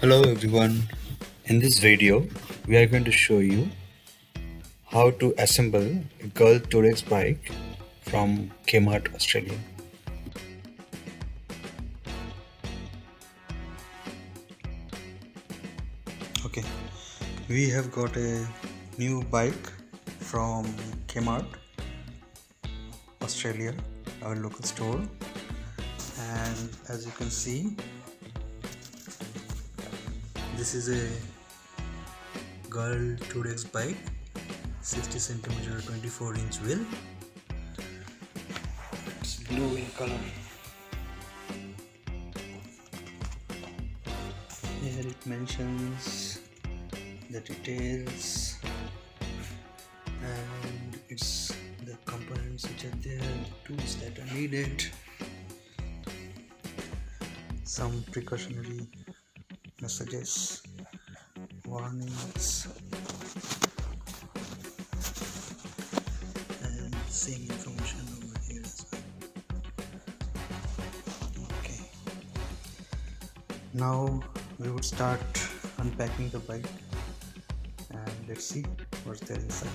Hello everyone. In this video, we are going to show you how to assemble a girl Tourex bike from K-Mart, Australia. Okay, we have got a new bike from K-Mart, Australia, our local store, and as you can see, this is a girl Tourex bike, 60 centimeter 24-inch wheel. It's blue in color. Here it mentions the details and it's the components which are there, the tools that are needed, some precautionary messages, warnings, and same information over here as well. Okay, now we would start unpacking the bike and let's see what's there inside.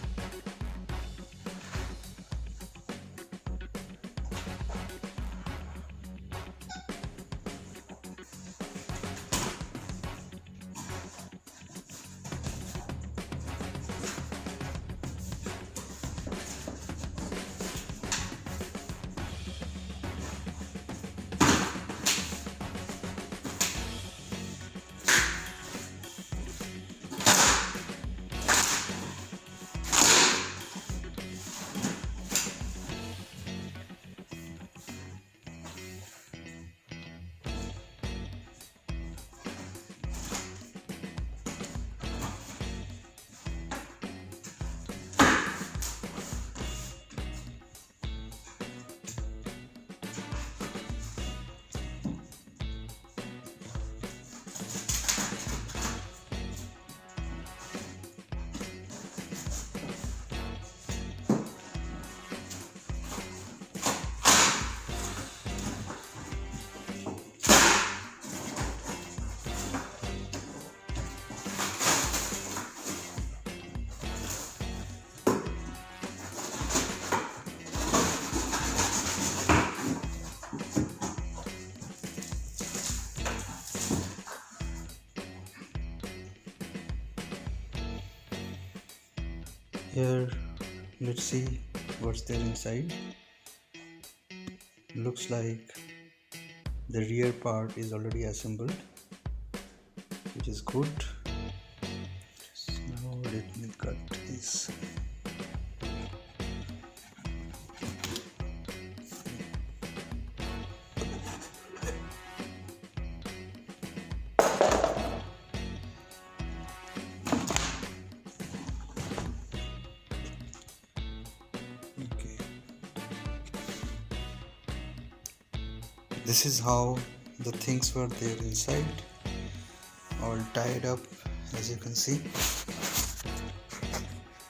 Here, let's see what's there inside. Looks like the rear part is already assembled, which is good. So now let me cut this. Okay. This is how the things were there inside, all tied up, as you can see.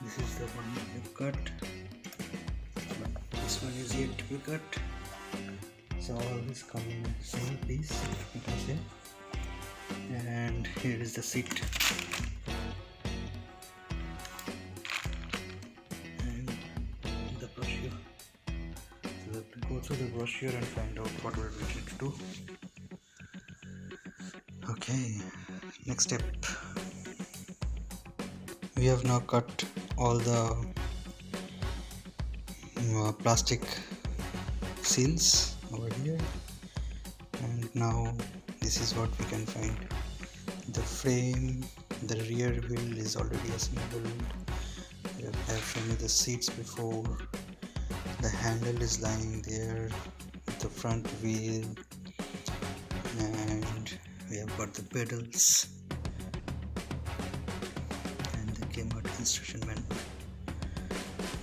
This is the one we have cut, but this one is yet to be cut. So all this come in a single piece, you can say. And here is the seat. And the brochure. So we have to go through the brochure and find out what we need to do. Okay, next step. We have now cut all the plastic seals over here, and now this is what we can find. The frame, the rear wheel is already assembled. I have shown you the seats before. The handle is lying there, the front wheel, and we have got the pedals and the K-Mart instruction manual.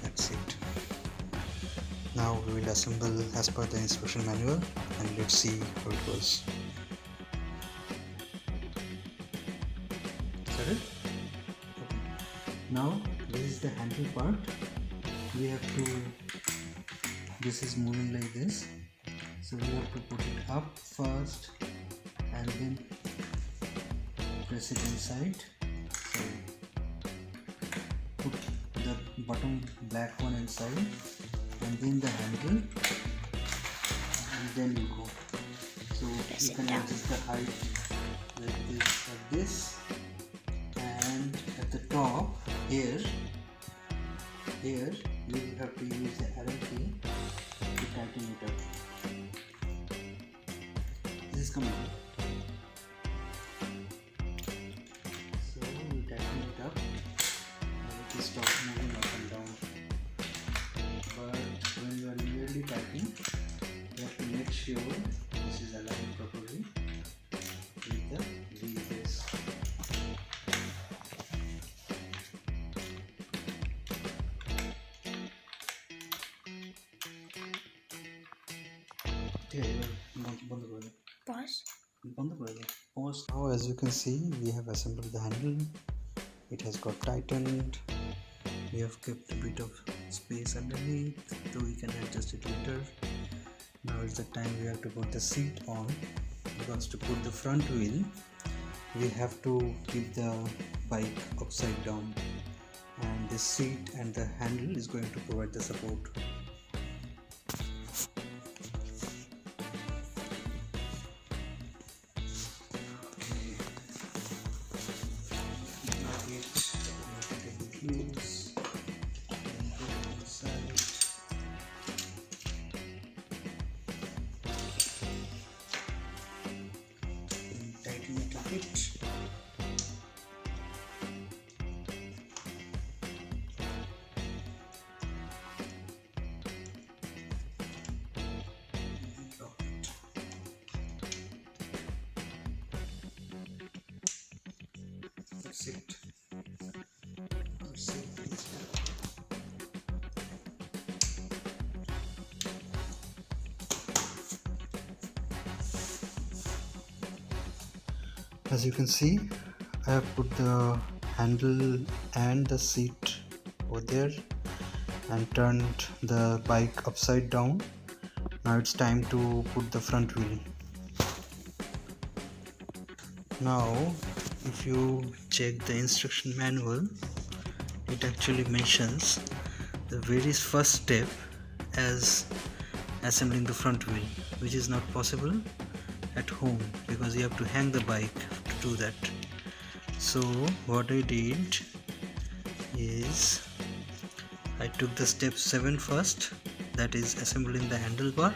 That's it. Now we will assemble as per the instruction manual and let's see how it goes. Started? Okay. Now this is the handle part. We have to, this is moving like this, so we have to put it up first and then press it inside. So put the bottom black one inside and then the handle, and then you go. So you can adjust the height like this, and at the top here you have to use the arrow key to tighten it up. This is coming. So we tighten it up and it will stop moving up and down. But when you are nearly tightening, you have to make sure this is aligned properly with the wheel base. Pause. Now as you can see, we have assembled the handle. It has got tightened. We have kept a bit of space underneath, so we can adjust it later. Now it's the time we have to put the seat on, because to put the front wheel we have to keep the bike upside down, and this seat and the handle is going to provide the support. Tighten it a bit. That's it. As you can see, I have put the handle and the seat over there and turned the bike upside down. Now it's time to put the front wheel. Now if you check the instruction manual, it actually mentions the very first step as assembling the front wheel, which is not possible at home because you have to hang the bike to do that. So what I did is I took the step 7 first, that is assembling the handlebar,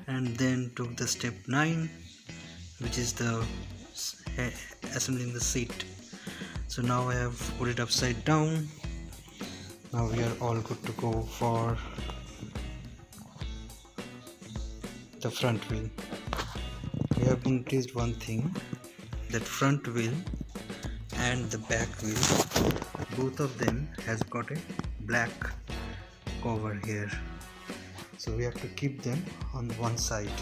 and then took the step 9, which is the assembling the seat. So now I have put it upside down. Now we are all good to go for the front wheel. We have noticed one thing, that front wheel and the back wheel, both of them has got a black cover here. So we have to keep them on one side,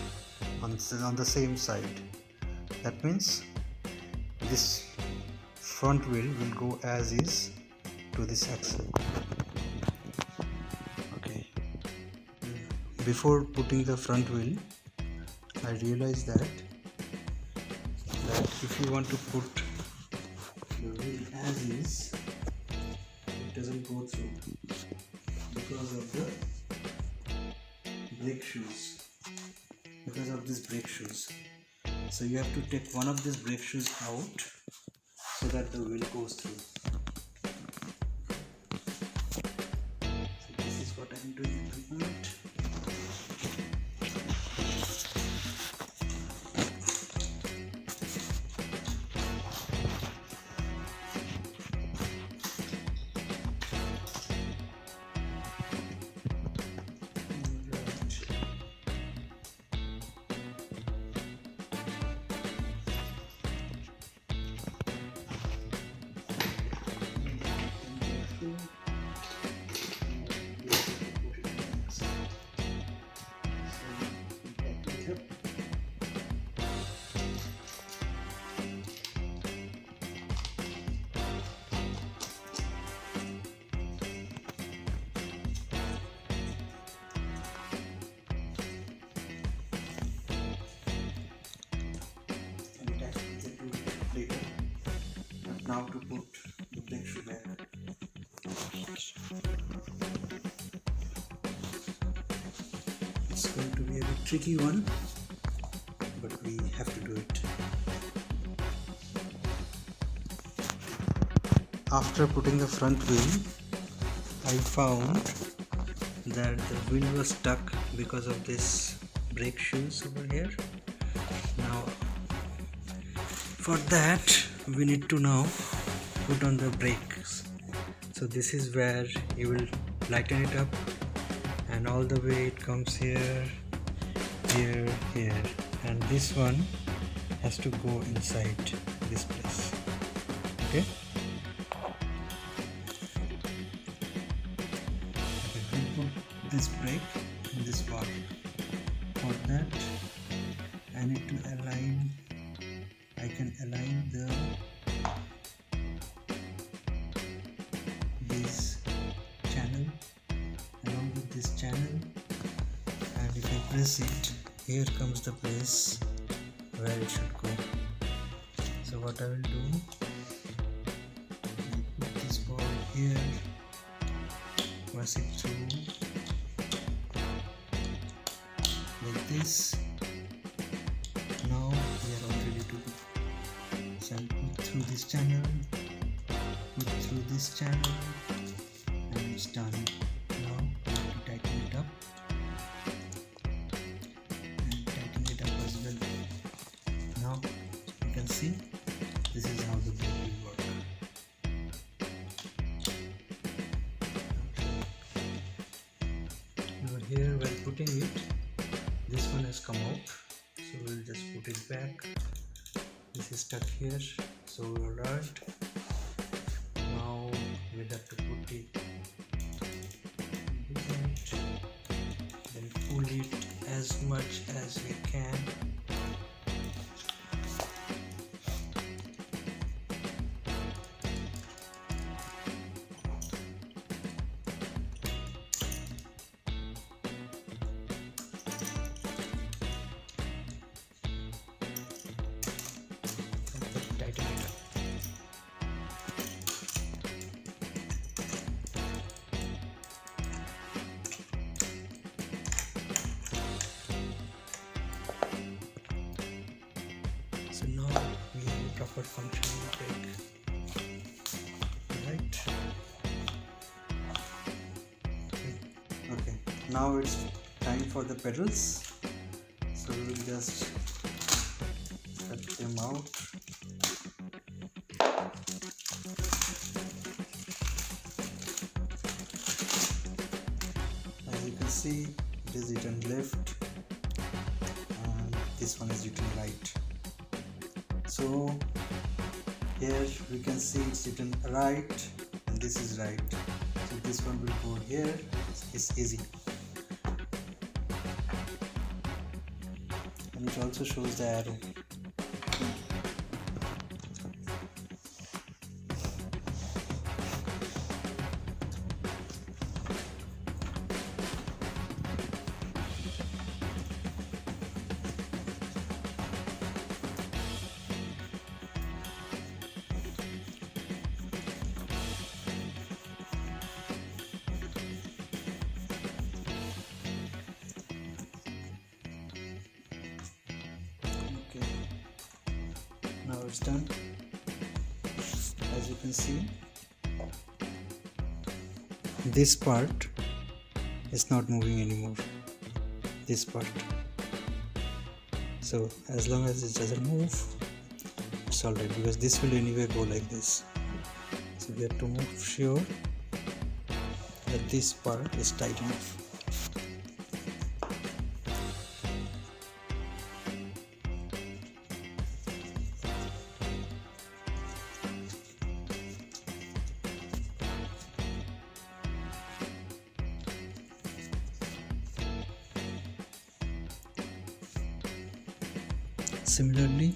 on the same side. That means this front wheel will go as is to this axle. Okay. Before putting the front wheel, I realized that if you want to put the wheel as is, it doesn't go through because of the brake shoes. Because of these brake shoes. So you have to take one of these brake shoes out so that the wheel goes through. So this is what I am doing at the moment. now to put the brake shoe back. It's going to be a bit tricky one, but we have to do it. After putting the front wheel, I found that the wheel was stuck because of this brake shoes over here. Now for that we need to now put on the brakes. So this is where you will lighten it up, and all the way it comes here, here, here, and this one has to go inside this place. Okay, we put this brake in this bar. For that I need to align, I can align this channel along with this channel, and if I press it, here comes the place where it should go. So what I will do, I put this ball here, press it through like this. Now we are all ready to go. So I'll put through this channel, put through this channel, and it's done. Now we have to tighten it up, and tighten it up as well. Now you can see this is how the brake will work. Over here, while putting it, this one has come out, so we'll just put it back. This is stuck here, so we're right. Now we'll have to put it, then pull it as much as we can. Tighten it up. So now we have a proper functioning brake. Right? Okay. Now it's time for the pedals. So we will just cut them out. As you can see, it is written left and this one is written right. So here we can see it's written right and this is right. So this one will go here. It's easy. And it also shows the arrow. Okay, now it's done. As you can see, this part is not moving anymore, this part. So as long as it doesn't move, it's alright, because this will anyway go like this. So we have to make sure that this part is tight enough. Similarly,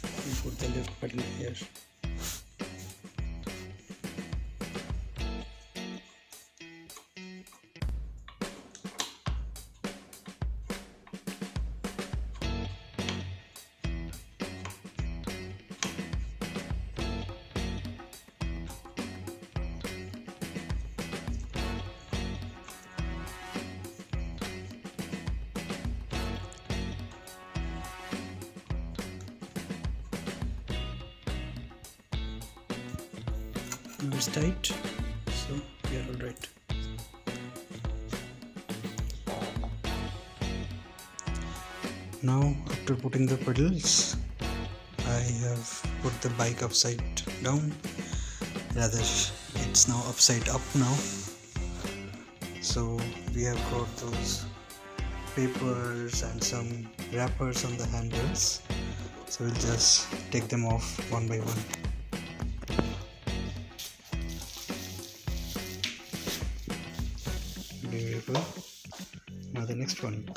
we put the left pedal here. Now it's tight, so we are all right. Now after putting the pedals, I have put the bike upside down, rather it's now upside up now. So we have got those papers and some wrappers on the handles, so we'll just take them off one by one. Beautiful. Now the next one.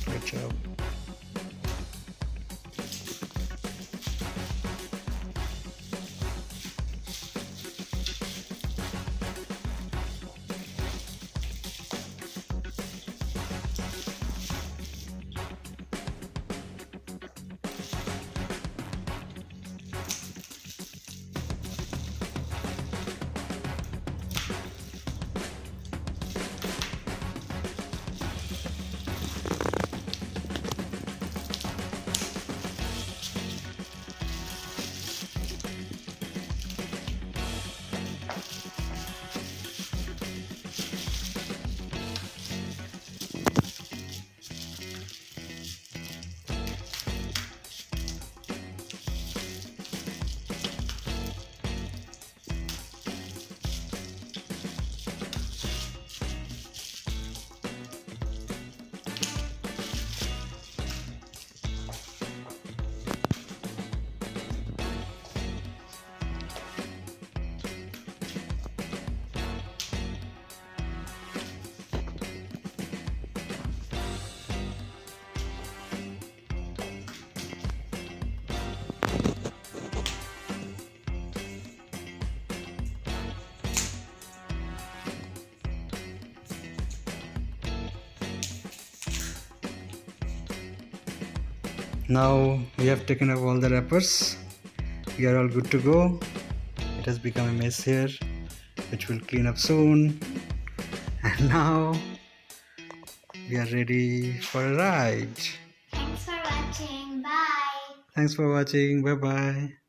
Good job. Now we have taken up all the wrappers. We are all good to go. It has become a mess here, which we'll clean up soon. And now we are ready for a ride. Thanks for watching. Bye. Thanks for watching. Bye bye.